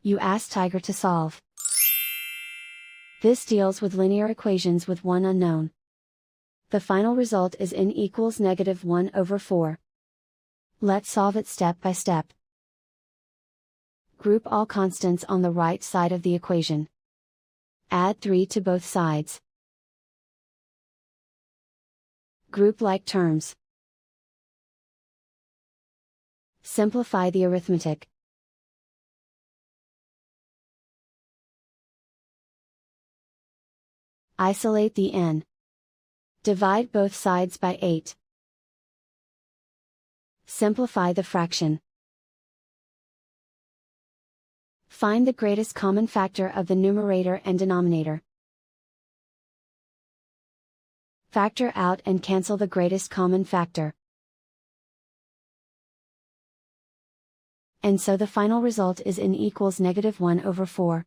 You ask Tiger to solve. This deals with linear equations with one unknown. The final result is n equals -1/4. Let's solve it step by step. Group all constants on the right side of the equation. Add 3 to both sides. Group like terms. Simplify the arithmetic. Isolate the n. Divide both sides by 8. Simplify the fraction. Find the greatest common factor of the numerator and denominator. Factor out and cancel the greatest common factor. And so the final result is n equals -1/4.